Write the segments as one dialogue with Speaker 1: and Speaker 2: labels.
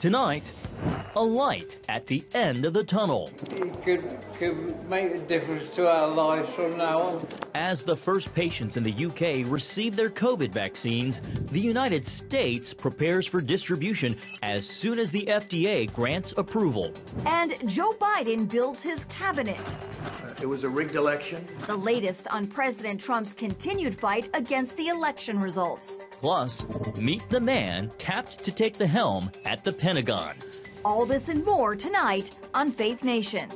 Speaker 1: Tonight, a light at the end of the tunnel.
Speaker 2: It could make a difference to our lives from now on.
Speaker 1: As the first patients in the UK receive their COVID vaccines, the United States prepares for distribution as soon as the FDA grants approval.
Speaker 3: And Joe Biden builds his cabinet.
Speaker 4: It was a rigged election.
Speaker 3: The latest on President Trump's continued fight against the election results.
Speaker 1: Plus, meet the man tapped to take the helm at the Pentagon.
Speaker 3: All this and more tonight on Faith Nation.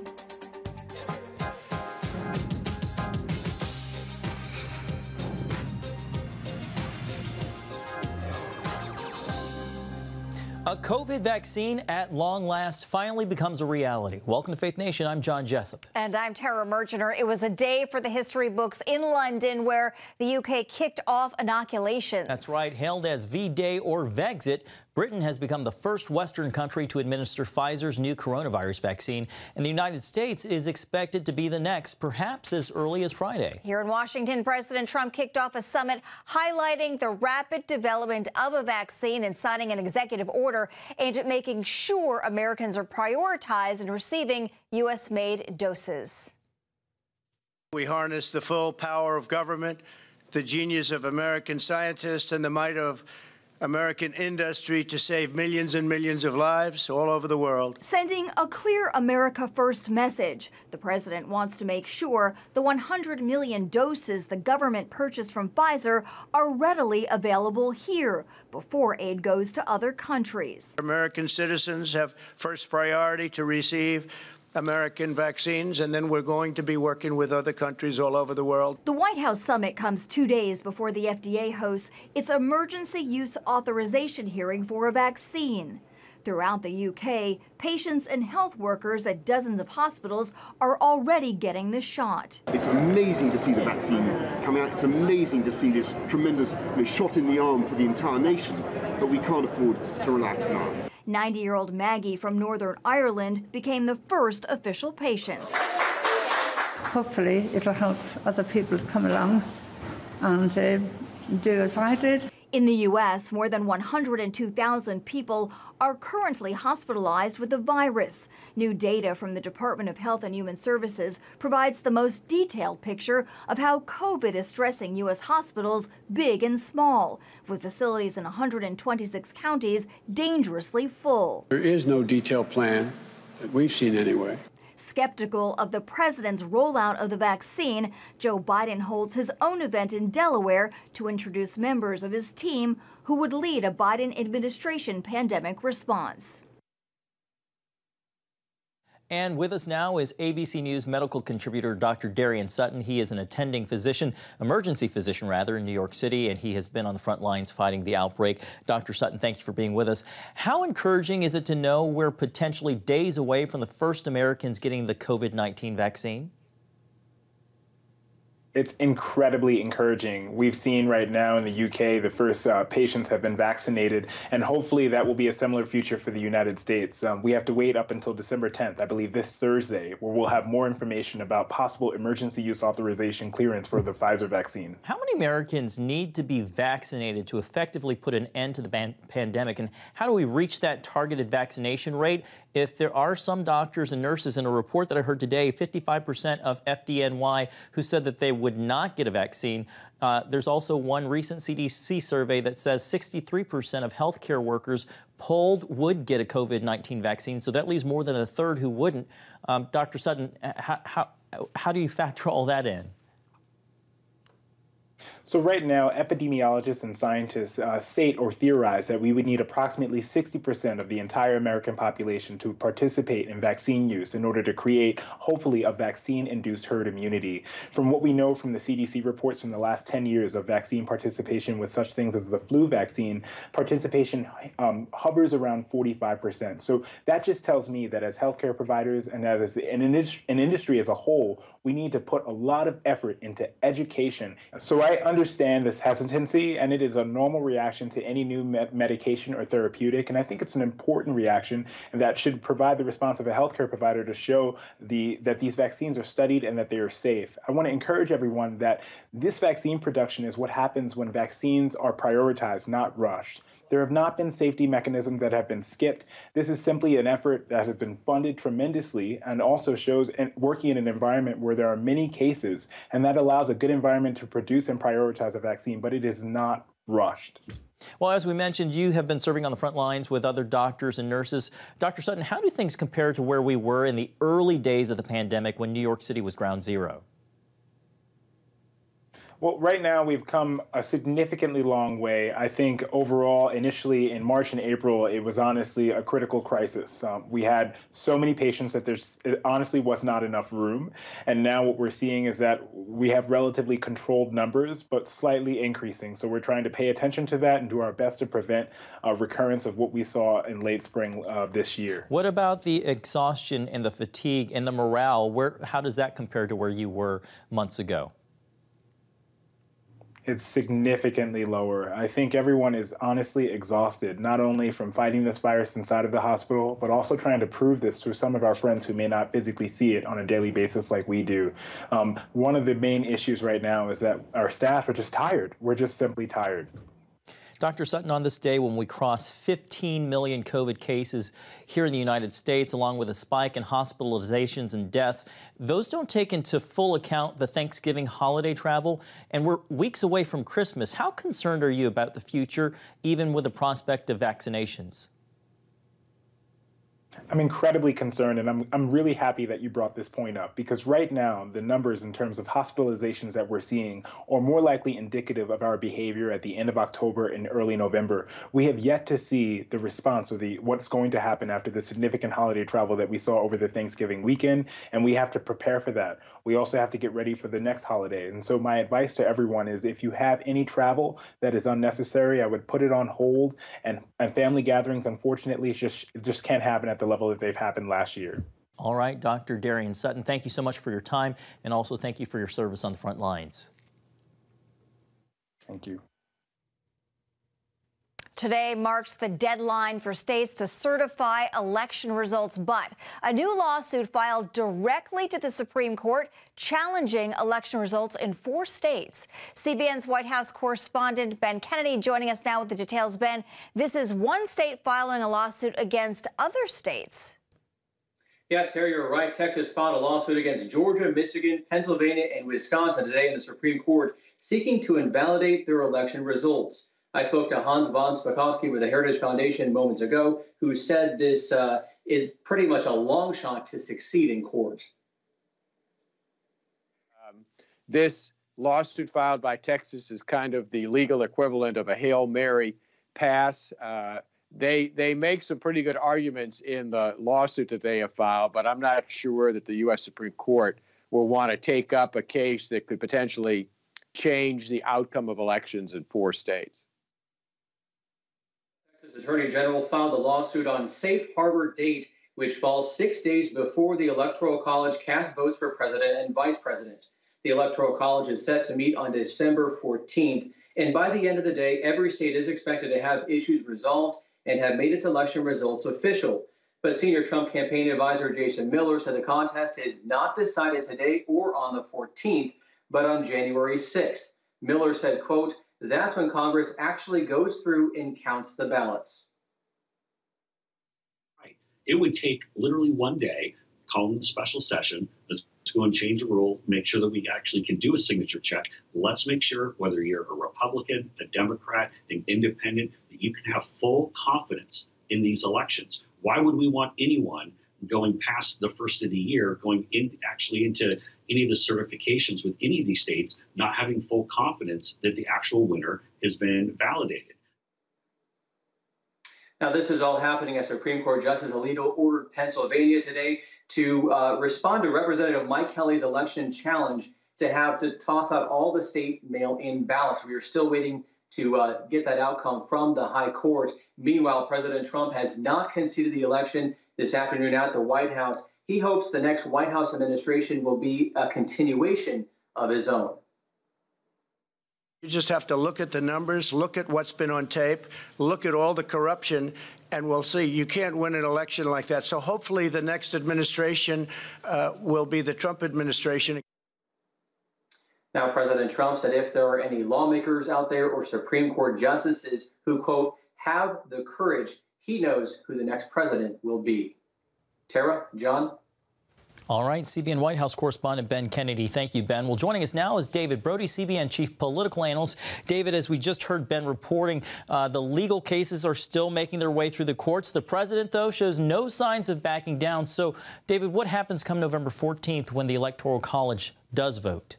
Speaker 1: A COVID vaccine at long last finally becomes a reality. Welcome to Faith Nation. I'm John Jessup.
Speaker 5: And I'm Tara Mergener. It was a day for the history books in London where the UK kicked off inoculations.
Speaker 1: That's right. Hailed as V-Day or Vexit, Britain has become the first Western country to administer Pfizer's new coronavirus vaccine, and the United States is expected to be the next, perhaps as early as Friday.
Speaker 5: Here in Washington, President Trump kicked off a summit highlighting the rapid development of a vaccine and signing an executive order aimed at making sure Americans are prioritized in receiving U.S.-made doses.
Speaker 4: We harness the full power of government, the genius of American scientists, and the might of American industry to save millions and millions of lives all over the world.
Speaker 3: Sending a clear America First message. The president wants to make sure the 100 million doses the government purchased from Pfizer are readily available here before aid goes to other countries.
Speaker 4: American citizens have first priority to receive American vaccines, and then we're going to be working with other countries all over the world.
Speaker 3: The White House summit comes 2 days before the FDA hosts its emergency use authorization hearing for a vaccine. Throughout the UK, patients and health workers at dozens of hospitals are already getting the shot.
Speaker 6: It's amazing to see the vaccine come out. It's amazing to see this tremendous shot in the arm for the entire nation, but we can't afford to relax now.
Speaker 3: 90-year-old Maggie from Northern Ireland became the first official patient.
Speaker 7: Hopefully it'll help other people come along and do as I did.
Speaker 3: In the U.S., more than 102,000 people are currently hospitalized with the virus. New data from the Department of Health and Human Services provides the most detailed picture of how COVID is stressing U.S. hospitals, big and small, with facilities in 126 counties dangerously full.
Speaker 8: There is no detailed plan that we've seen anyway.
Speaker 3: Skeptical of the president's rollout of the vaccine, Joe Biden holds his own event in Delaware to introduce members of his team who would lead a Biden administration pandemic response.
Speaker 1: And with us now is ABC News medical contributor Dr. Darian Sutton. He is an attending physician, emergency physician rather, in New York City, and he has been on the front lines fighting the outbreak. Dr. Sutton, thank you for being with us. How encouraging is it to know we're potentially days away from the first Americans getting the COVID-19 vaccine?
Speaker 9: It's incredibly encouraging. We've seen right now in the UK, the first patients have been vaccinated, and hopefully that will be a similar future for the United States. We have to wait up until December 10th, I believe this Thursday, where we'll have more information about possible emergency use authorization clearance for the Pfizer vaccine.
Speaker 1: How many Americans need to be vaccinated to effectively put an end to the pandemic, and how do we reach that targeted vaccination rate? If there are some doctors and nurses, in a report that I heard today, 55% of FDNY who said that they would not get a vaccine. There's also one recent CDC survey that says 63% of healthcare workers polled would get a COVID-19 vaccine, so that leaves more than a third who wouldn't. Dr. Sutton, how do you factor all that in?
Speaker 9: So right now, epidemiologists and scientists state or theorize that we would need approximately 60% of the entire American population to participate in vaccine use in order to create, hopefully, a vaccine-induced herd immunity. From what we know from the CDC reports from the last 10 years of vaccine participation with such things as the flu vaccine, participation hovers around 45%. So that just tells me that as healthcare providers and as an industry as a whole, we need to put a lot of effort into education. So I understand this hesitancy, and it is a normal reaction to any new medication or therapeutic, and I think it's an important reaction that should provide the response of a healthcare provider to show that these vaccines are studied and that they are safe. I want to encourage everyone that this vaccine production is what happens when vaccines are prioritized, not rushed. There have not been safety mechanisms that have been skipped. This is simply an effort that has been funded tremendously and also shows working in an environment where there are many cases, and that allows a good environment to produce and prioritize a vaccine, but it is not rushed.
Speaker 1: Well, as we mentioned, you have been serving on the front lines with other doctors and nurses. Dr. Sutton, how do things compare to where we were in the early days of the pandemic when New York City was ground zero?
Speaker 9: Well, right now we've come a significantly long way. I think overall, initially in March and April, it was honestly a critical crisis. We had so many patients that it honestly was not enough room. And now what we're seeing is that we have relatively controlled numbers, but slightly increasing. So we're trying to pay attention to that and do our best to prevent a recurrence of what we saw in late spring of this year.
Speaker 1: What about the exhaustion and the fatigue and the morale? How does that compare to where you were months ago?
Speaker 9: It's significantly lower. I think everyone is honestly exhausted, not only from fighting this virus inside of the hospital, but also trying to prove this to some of our friends who may not physically see it on a daily basis like we do. One of the main issues right now is that our staff are just tired. We're just simply tired.
Speaker 1: Dr. Sutton, on this day when we cross 15 million COVID cases here in the United States, along with a spike in hospitalizations and deaths, those don't take into full account the Thanksgiving holiday travel, and we're weeks away from Christmas. How concerned are you about the future, even with the prospect of vaccinations?
Speaker 9: I'm incredibly concerned, and I'm really happy that you brought this point up, because right now the numbers in terms of hospitalizations that we're seeing are more likely indicative of our behavior at the end of October and early November. We have yet to see the response or what's going to happen after the significant holiday travel that we saw over the Thanksgiving weekend, and we have to prepare for that. We also have to get ready for the next holiday. And so my advice to everyone is, if you have any travel that is unnecessary, I would put it on hold, and family gatherings, unfortunately, just can't happen at the level that they've happened last year.
Speaker 1: All right, Dr. Darian Sutton, thank you so much for your time, and also thank you for your service on the front lines.
Speaker 9: Thank you.
Speaker 5: Today marks the deadline for states to certify election results, but a new lawsuit filed directly to the Supreme Court challenging election results in 4 states. CBN's White House correspondent Ben Kennedy joining us now with the details. Ben, this is one state filing a lawsuit against other states.
Speaker 10: Yeah, Terry, you're right. Texas filed a lawsuit against Georgia, Michigan, Pennsylvania, and Wisconsin today in the Supreme Court, seeking to invalidate their election results. I spoke to Hans von Spakovsky with the Heritage Foundation moments ago, who said this is pretty much a long shot to succeed in court.
Speaker 8: This lawsuit filed by Texas is kind of the legal equivalent of a Hail Mary pass. They make some pretty good arguments in the lawsuit that they have filed, but I'm not sure that the U.S. Supreme Court will want to take up a case that could potentially change the outcome of elections in 4 states.
Speaker 10: Texas Attorney General filed the lawsuit on safe harbor date, which falls 6 days before the Electoral College casts votes for president and vice president. The Electoral College is set to meet on December 14th, and by the end of the day, every state is expected to have issues resolved and have made its election results official. But senior Trump campaign advisor Jason Miller said the contest is not decided today or on the 14th, but on January 6th. Miller said, quote, "That's when Congress actually goes through and counts the ballots."
Speaker 11: Right. It would take literally one day, call in a special session. Let's go and change the rule, make sure that we actually can do a signature check. Let's make sure, whether you're a Republican, a Democrat, an independent, that you can have full confidence in these elections. Why would we want anyone going past the first of the year, going actually into any of the certifications with any of these states, not having full confidence that the actual winner has been validated?
Speaker 10: Now, this is all happening as Supreme Court Justice Alito ordered Pennsylvania today to respond to Representative Mike Kelly's election challenge to have to toss out all the state mail-in ballots. We are still waiting to get that outcome from the high court. Meanwhile, President Trump has not conceded the election this afternoon at the White House. He hopes the next White House administration will be a continuation of his own.
Speaker 4: You just have to look at the numbers, look at what's been on tape, look at all the corruption, and we'll see. You can't win an election like that. So hopefully the next administration will be the Trump administration.
Speaker 10: Now, President Trump said if there are any lawmakers out there or Supreme Court justices who, quote, have the courage. He knows who the next president will be. Tara, John.
Speaker 1: All right, CBN White House correspondent Ben Kennedy. Thank you, Ben. Well, joining us now is David Brody, CBN chief political analyst. David, as we just heard Ben reporting, the legal cases are still making their way through the courts. The president, though, shows no signs of backing down. So, David, what happens come November 14th when the Electoral College does vote?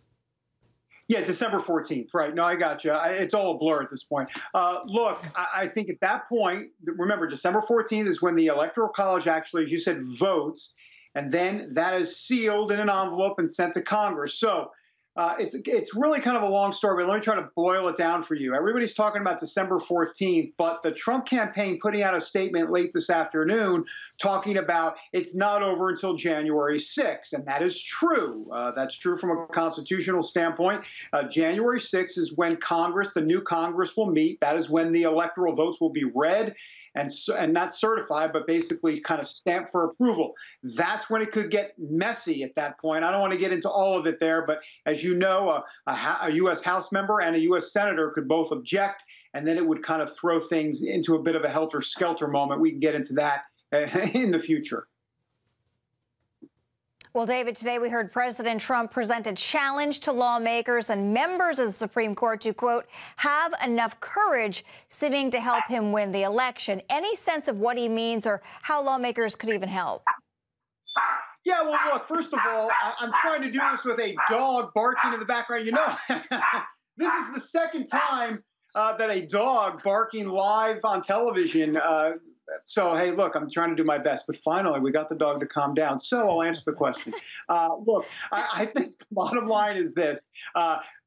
Speaker 12: Yeah, December 14th, right. No, I got you. It's all a blur at this point. Look, I think at that point, remember, December 14th is when the Electoral College actually, as you said, votes. And then that is sealed in an envelope and sent to Congress. So it's really kind of a long story, but let me try to boil it down for you. Everybody's talking about December 14th, but the Trump campaign putting out a statement late this afternoon talking about it's not over until January 6th. And that is true. That's true from a constitutional standpoint. January 6th is when Congress, the new Congress, will meet. That is when the electoral votes will be read and not certified, but basically kind of stamped for approval. That's when it could get messy at that point. I don't want to get into all of it there, but as you know, a U.S. House member and a U.S. Senator could both object, and then it would kind of throw things into a bit of a helter-skelter moment. We can get into that in the future.
Speaker 5: Well, David, today we heard President Trump present a challenge to lawmakers and members of the Supreme Court to, quote, have enough courage, seeming to help him win the election. Any sense of what he means or how lawmakers could even help?
Speaker 12: Yeah, well, look, first of all, I'm trying to do this with a dog barking in the background. You know, this is the second time that a dog barking live on television. So, hey, look, I'm trying to do my best. But finally, we got the dog to calm down. So I'll answer the question. Look, I think the bottom line is this.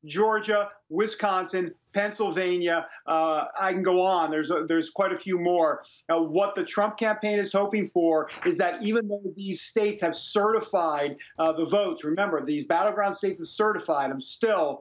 Speaker 12: Georgia, Wisconsin, Pennsylvania, I can go on. There's quite a few more. What the Trump campaign is hoping for is that even though these states have certified the votes, remember, these battleground states have certified them, still,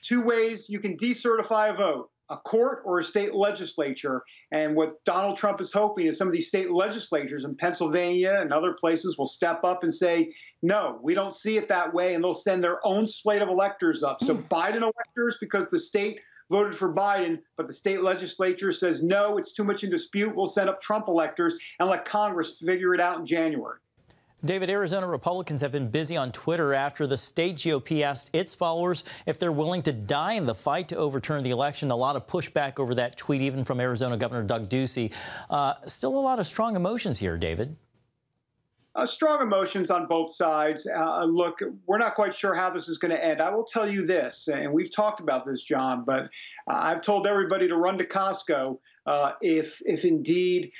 Speaker 12: two ways you can decertify a vote: a court or a state legislature. And what Donald Trump is hoping is some of these state legislatures in Pennsylvania and other places will step up and say, no, we don't see it that way, and they'll send their own slate of electors up. So Biden electors, because the state voted for Biden, but the state legislature says, no, it's too much in dispute, we'll send up Trump electors and let Congress figure it out in January.
Speaker 1: David, Arizona Republicans have been busy on Twitter after the state GOP asked its followers if they're willing to die in the fight to overturn the election. A lot of pushback over that tweet, even from Arizona Governor Doug Ducey. Still a lot of strong emotions here, David.
Speaker 12: Strong emotions on both sides. Look, we're not quite sure how this is going to end. I will tell you this, and we've talked about this, John, but I've told everybody to run to Costco if indeed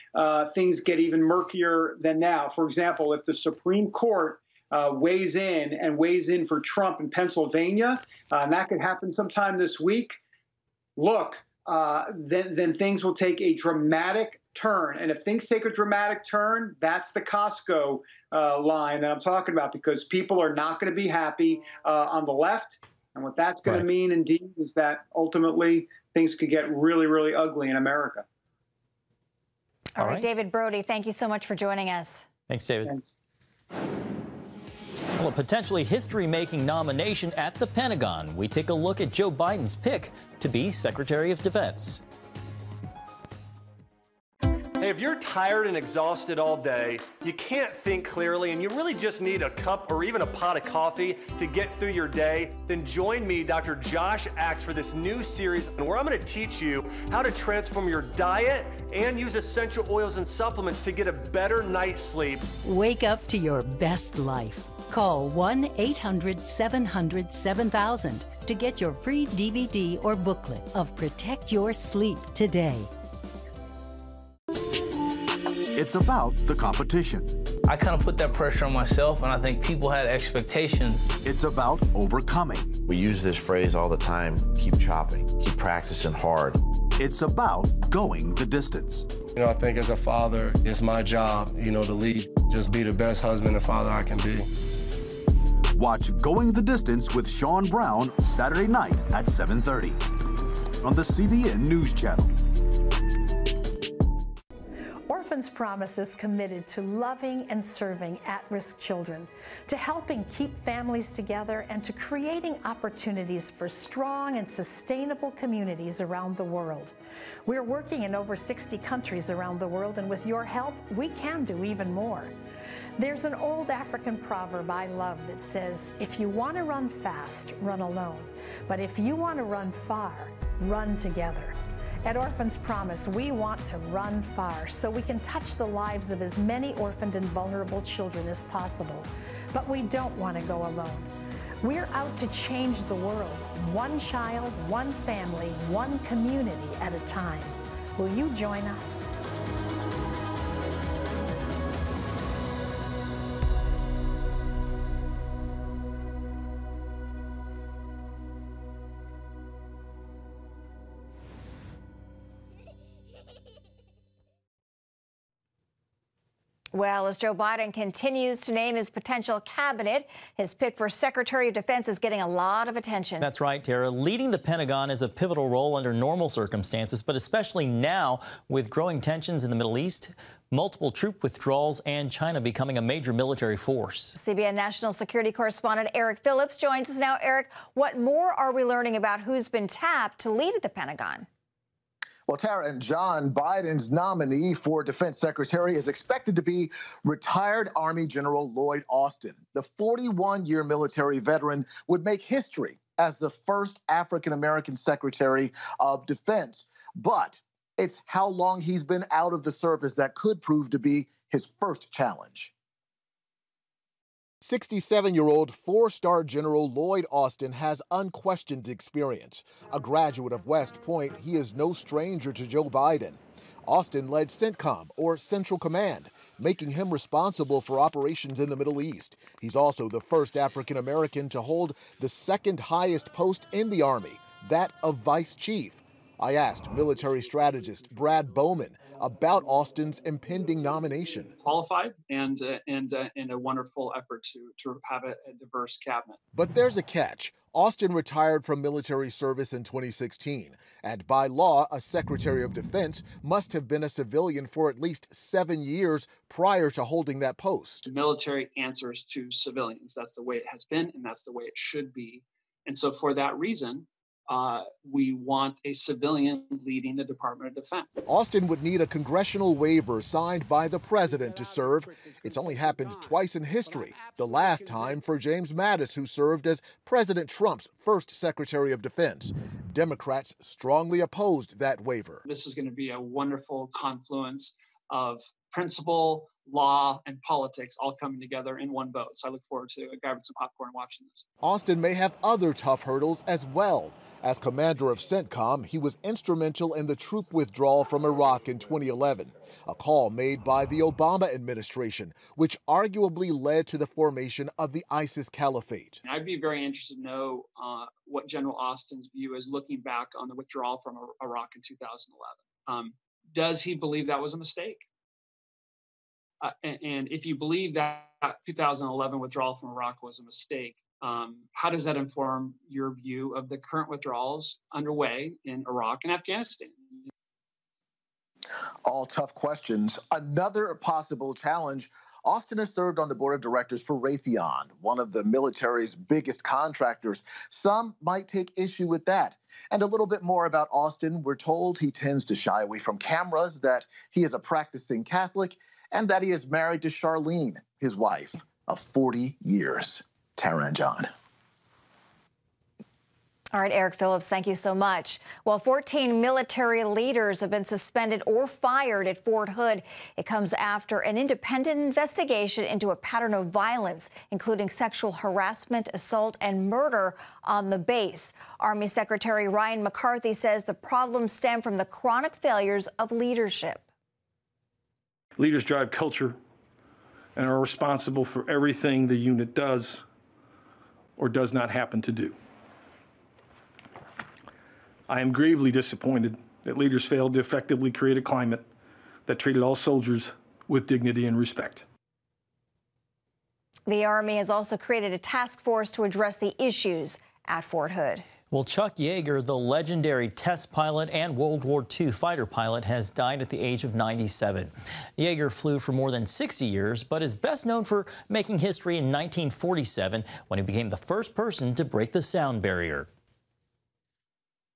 Speaker 12: things get even murkier than now. For example, if the Supreme Court weighs in for Trump in Pennsylvania, and that could happen sometime this week, look, then things will take a dramatic turn. And if things take a dramatic turn, that's the Costco line that I'm talking about, because people are not going to be happy on the left. And what that's going to mean, indeed, is that ultimately things could get really, really ugly in America.
Speaker 5: All right, David Brody, thank you so much for joining us.
Speaker 1: Thanks, David.
Speaker 12: Thanks.
Speaker 1: Well, a potentially history-making nomination at the Pentagon. We take a look at Joe Biden's pick to be Secretary of Defense.
Speaker 13: Hey, if you're tired and exhausted all day, you can't think clearly, and you really just need a cup or even a pot of coffee to get through your day, then join me, Dr. Josh Axe, for this new series where I'm going to teach you how to transform your diet and use essential oils and supplements to get a better night's sleep.
Speaker 14: Wake up to your best life. Call 1-800-700-7000 to get your free DVD or booklet of Protect Your Sleep today.
Speaker 15: It's about the competition.
Speaker 16: I kind of put that pressure on myself, and I think people had expectations.
Speaker 15: It's about overcoming.
Speaker 17: We use this phrase all the time: keep chopping, keep practicing hard.
Speaker 15: It's about going the distance.
Speaker 18: You know, I think as a father, it's my job, to lead, just be the best husband and father I can be.
Speaker 15: Watch Going the Distance with Sean Brown Saturday night at 7:30 on the CBN News Channel.
Speaker 19: Orphans Promise is committed to loving and serving at-risk children, to helping keep families together, and to creating opportunities for strong and sustainable communities around the world. We're working in over 60 countries around the world, and with your help, we can do even more. There's an old African proverb I love that says, if you want to run fast, run alone. But if you want to run far, run together. At Orphans Promise, we want to run far so we can touch the lives of as many orphaned and vulnerable children as possible. But we don't want to go alone. We're out to change the world, one child, one family, one community at a time. Will you join us?
Speaker 5: Well, as Joe Biden continues to name his potential cabinet, his pick for Secretary of Defense is getting a lot of attention.
Speaker 1: That's right, Tara. Leading the Pentagon is a pivotal role under normal circumstances, but especially now with growing tensions in the Middle East, multiple troop withdrawals, and China becoming a major military force.
Speaker 5: CBN National Security Correspondent Eric Phillips joins us now. Eric, what more are we learning about who's been tapped to lead at the Pentagon?
Speaker 20: Well, Tara and John, Biden's nominee for Defense Secretary is expected to be retired Army General Lloyd Austin. The 41-year military veteran would make history as the first African-American Secretary of Defense. But it's how long he's been out of the service that could prove to be his first challenge. 67-year-old four-star General Lloyd Austin has unquestioned experience. A graduate of West Point, he is no stranger to Joe Biden. Austin led CENTCOM, or Central Command, making him responsible for operations in the Middle East. He's also the first African-American to hold the second highest post in the Army, that of Vice Chief. I asked military strategist Brad Bowman about Austin's impending nomination.
Speaker 21: Qualified and a wonderful effort to have a diverse cabinet.
Speaker 20: But there's a catch. Austin retired from military service in 2016, and by law, a Secretary of Defense must have been a civilian for at least 7 years prior to holding that post.
Speaker 21: The military answers to civilians. That's the way it has been, and that's the way it should be. And so for that reason, we want a civilian leading the Department of Defense.
Speaker 20: Austin would need a congressional waiver signed by the president to serve. It's only happened twice in history, the last time for James Mattis, who served as President Trump's first Secretary of Defense. Democrats strongly opposed that waiver.
Speaker 21: This is going to be a wonderful confluence of principle, law, and politics all coming together in one vote. So I look forward to grabbing some popcorn and watching this.
Speaker 20: Austin may have other tough hurdles as well. As commander of CENTCOM, he was instrumental in the troop withdrawal from Iraq in 2011, a call made by the Obama administration, which arguably led to the formation of the ISIS caliphate.
Speaker 21: I'd be very interested to know what General Austin's view is looking back on the withdrawal from Iraq in 2011. Does he believe that was a mistake? And if you believe that 2011 withdrawal from Iraq was a mistake, how does that inform your view of the current withdrawals underway in Iraq and Afghanistan?
Speaker 20: All tough questions. Another possible challenge. Austin has served on the board of directors for Raytheon, one of the military's biggest contractors. Some might take issue with that. And a little bit more about Austin. We're told he tends to shy away from cameras, that he is a practicing Catholic, and that he is married to Charlene, his wife, of 40 years. Tara and John.
Speaker 5: All right, Eric Phillips, thank you so much. Well, 14 military leaders have been suspended or fired at Fort Hood. It comes after an independent investigation into a pattern of violence, including sexual harassment, assault, and murder on the base. Army Secretary Ryan McCarthy says the problems stem from the chronic failures of leadership.
Speaker 22: Leaders drive culture and are responsible for everything the unit does or does not happen to do. I am gravely disappointed that leaders failed to effectively create a climate that treated all soldiers with dignity and respect.
Speaker 5: The Army has also created a task force to address the issues at Fort Hood.
Speaker 1: Well, Chuck Yeager, the legendary test pilot and World War II fighter pilot, has died at the age of 97. Yeager flew for more than 60 years, but is best known for making history in 1947 when he became the first person to break the sound barrier.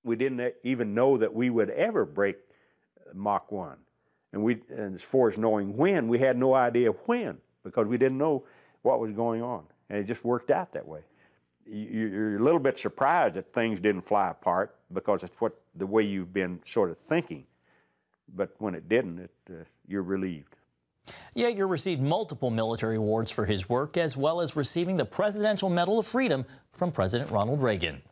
Speaker 2: We didn't even know that we would ever break Mach 1. And as far as knowing when, we had no idea when, because we didn't know what was going on. And it just worked out that way. You're a little bit surprised that things didn't fly apart because it's the way you've been sort of thinking. But when it didn't, you're relieved.
Speaker 1: Yeager received multiple military awards for his work, as well as receiving the Presidential Medal of Freedom from President Ronald Reagan.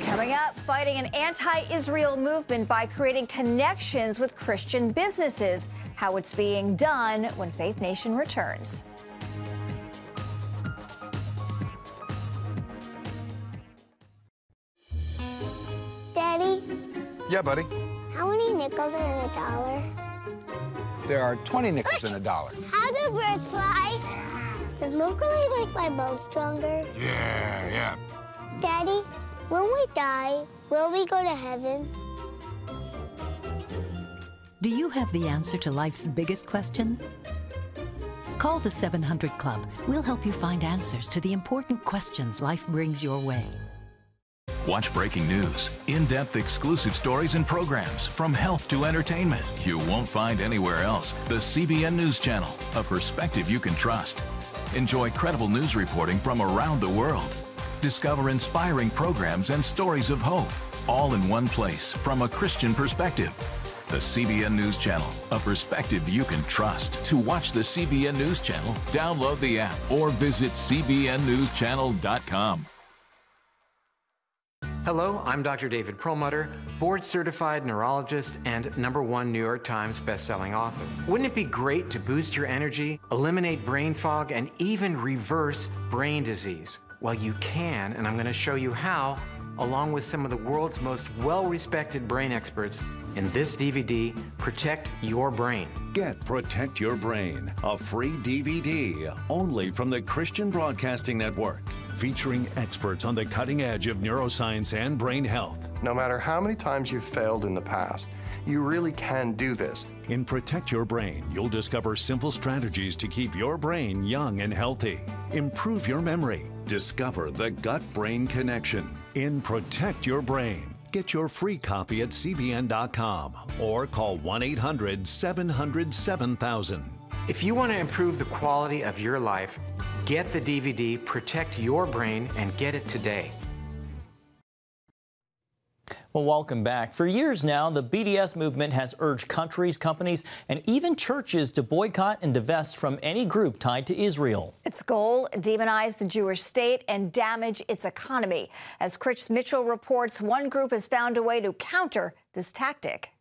Speaker 5: Coming up, fighting an anti-Israel movement by creating connections with Christian businesses. How it's being done when Faith Nation returns.
Speaker 6: Daddy?
Speaker 23: Yeah, buddy.
Speaker 6: How many nickels are in a dollar?
Speaker 23: There are 20 nickels in a dollar.
Speaker 6: How do birds fly? Does milk really make my bones stronger?
Speaker 23: Yeah.
Speaker 6: Daddy, when we die, will we go to heaven?
Speaker 14: Do you have the answer to life's biggest question? Call the 700 Club. We'll help you find answers to the important questions life brings your way.
Speaker 24: Watch breaking news, in-depth exclusive stories and programs from health to entertainment you won't find anywhere else. The CBN News Channel, a perspective you can trust. Enjoy credible news reporting from around the world. Discover inspiring programs and stories of hope, all in one place from a Christian perspective. The CBN News Channel, a perspective you can trust. To watch the CBN News Channel, download the app or visit cbnnewschannel.com.
Speaker 25: Hello, I'm Dr. David Perlmutter, board-certified neurologist and #1 New York Times bestselling author. Wouldn't it be great to boost your energy, eliminate brain fog, and even reverse brain disease? Well, you can, and I'm going to show you how, along with some of the world's most well-respected brain experts in this DVD, Protect Your Brain.
Speaker 26: Get Protect Your Brain, a free DVD only from the Christian Broadcasting Network, featuring experts on the cutting edge of neuroscience and brain health.
Speaker 27: No matter how many times you've failed in the past, you really can do this.
Speaker 26: In Protect Your Brain, you'll discover simple strategies to keep your brain young and healthy. Improve your memory. Discover the gut-brain connection. In Protect Your Brain. Get your free copy at cbn.com or call 1-800-700-7000.
Speaker 25: If you want to improve the quality of your life, get the DVD Protect Your Brain and get it today.
Speaker 1: Well, welcome back. For years now, the BDS movement has urged countries, companies, and even churches to boycott and divest from any group tied to Israel.
Speaker 5: Its goal, demonize the Jewish state and damage its economy. As Chris Mitchell reports, one group has found a way to counter this tactic.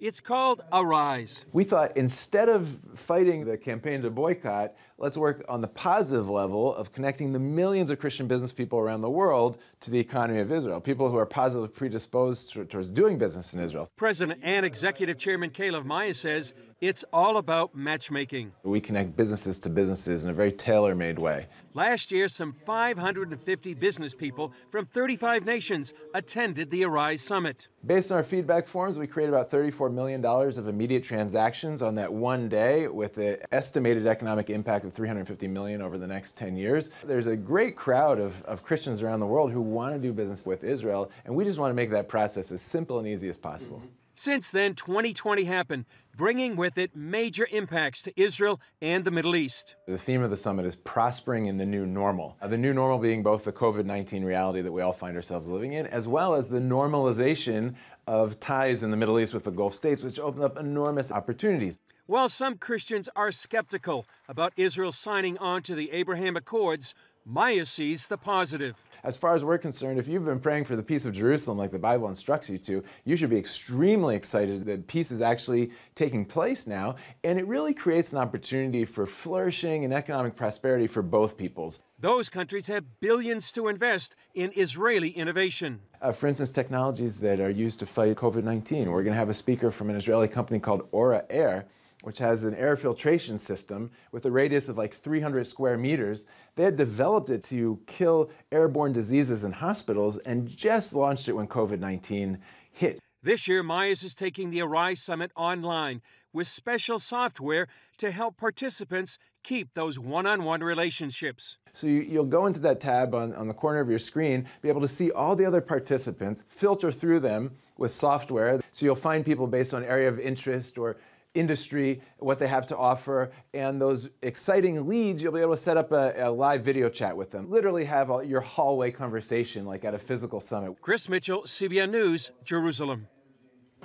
Speaker 28: It's called Arise.
Speaker 29: We thought instead of fighting the campaign to boycott, let's work on the positive level of connecting the millions of Christian business people around the world to the economy of Israel, people who are positively predisposed towards doing business in Israel.
Speaker 28: President and Executive Chairman Caleb Maya says it's all about matchmaking.
Speaker 29: We connect businesses to businesses in a very tailor-made way.
Speaker 28: Last year, some 550 business people from 35 nations attended the Arise Summit.
Speaker 29: Based on our feedback forms, we created about $34 million of immediate transactions on that one day, with an estimated economic impact of $350 million over the next 10 years. There's a great crowd of Christians around the world who want to do business with Israel, and we just want to make that process as simple and easy as possible.
Speaker 28: Since then, 2020 happened, bringing with it major impacts to Israel and the Middle East.
Speaker 29: The theme of the summit is prospering in the new normal. The new normal being both the COVID-19 reality that we all find ourselves living in, as well as the normalization of ties in the Middle East with the Gulf states, which open up enormous opportunities.
Speaker 28: While some Christians are skeptical about Israel signing on to the Abraham Accords, Maya sees the positive.
Speaker 29: As far as we're concerned, if you've been praying for the peace of Jerusalem like the Bible instructs you to, you should be extremely excited that peace is actually taking place now, and it really creates an opportunity for flourishing and economic prosperity for both peoples.
Speaker 28: Those countries have billions to invest in Israeli innovation.
Speaker 29: For instance, technologies that are used to fight COVID-19. We're going to have a speaker from an Israeli company called Aura Air, which has an air filtration system with a radius of like 300 square meters. They had developed it to kill airborne diseases in hospitals and just launched it when COVID-19 hit.
Speaker 28: This year, Myers is taking the Arise Summit online with special software to help participants keep those one-on-one relationships.
Speaker 29: So you'll go into that tab on the corner of your screen, be able to see all the other participants, filter through them with software. So you'll find people based on area of interest or industry, what they have to offer, and those exciting leads, you'll be able to set up a live video chat with them. Literally have your hallway conversation like at a physical summit.
Speaker 28: Chris Mitchell, CBN News, Jerusalem.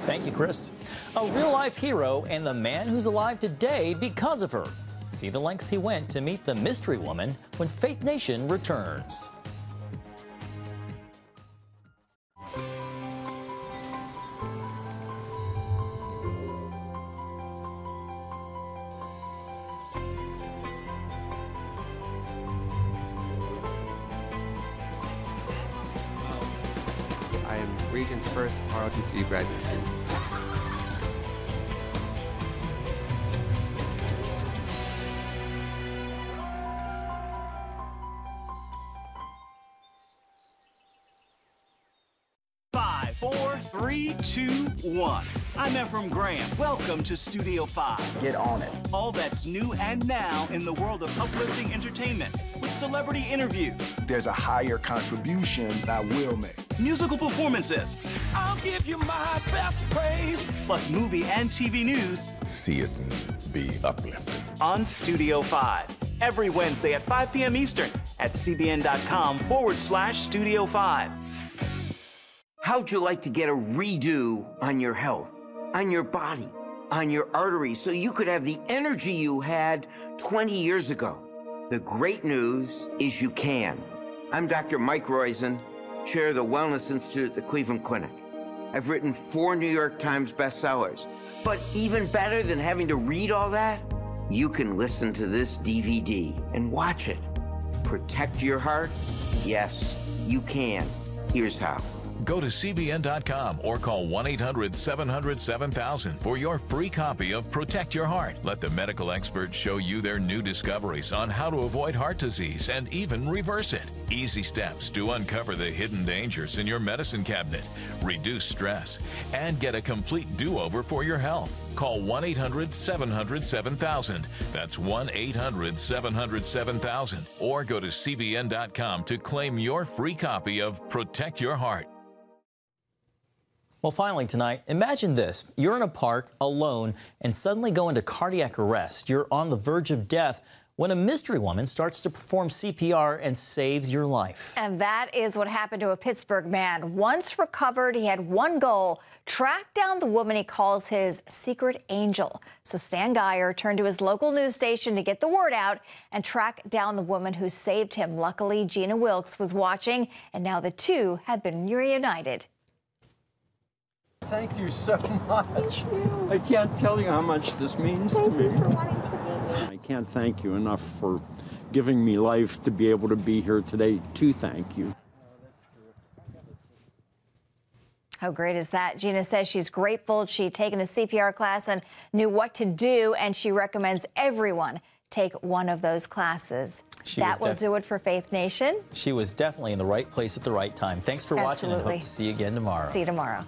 Speaker 1: Thank you, Chris. A real-life hero and the man who's alive today because of her. See the lengths he went to meet the mystery woman when Faith Nation returns.
Speaker 3: I am Regent's first ROTC graduate student.
Speaker 4: Three, two, one. I'm Ephraim Graham. Welcome to Studio 5.
Speaker 7: Get on it.
Speaker 4: All that's new and now in the world of uplifting entertainment with celebrity interviews.
Speaker 8: There's a higher contribution I will make.
Speaker 4: Musical performances.
Speaker 7: I'll give you my best praise.
Speaker 4: Plus movie and TV news.
Speaker 8: See it and be uplifted.
Speaker 4: On Studio 5. Every Wednesday at 5 p.m. Eastern at cbn.com/Studio 5.
Speaker 9: How'd you like to get a redo on your health, on your body, on your arteries, so you could have the energy you had 20 years ago? The great news is you can. I'm Dr. Mike Roizen, chair of the Wellness Institute at the Cleveland Clinic. I've written 4 New York Times bestsellers. But even better than having to read all that, you can listen to this DVD and watch it. Protect your heart? Yes, you can. Here's how.
Speaker 24: Go to CBN.com or call 1-800-700-7000 for your free copy of Protect Your Heart. Let the medical experts show you their new discoveries on how to avoid heart disease and even reverse it. Easy steps to uncover the hidden dangers in your medicine cabinet, reduce stress, and get a complete do-over for your health. Call 1-800-700-7000. That's 1-800-700-7000. Or go to CBN.com to claim your free copy of Protect Your Heart.
Speaker 1: Well, finally tonight, imagine this. You're in a park alone and suddenly go into cardiac arrest. You're on the verge of death when a mystery woman starts to perform CPR and saves your life.
Speaker 5: And that is what happened to a Pittsburgh man. Once recovered, he had one goal: track down the woman he calls his secret angel. So Stan Geyer turned to his local news station to get the word out and track down the woman who saved him. Luckily, Gina Wilkes was watching, and now the two have been reunited.
Speaker 10: Thank you so much. I can't tell you how much this means to me. I can't thank you enough for giving me life to be able to be here today to thank you.
Speaker 5: How great is that? Gina says she's grateful she'd taken a CPR class and knew what to do, and she recommends everyone take one of those classes. That will do it for Faith Nation.
Speaker 1: She was definitely in the right place at the right time. Thanks for watching, and hope to see you again tomorrow.
Speaker 5: See you tomorrow.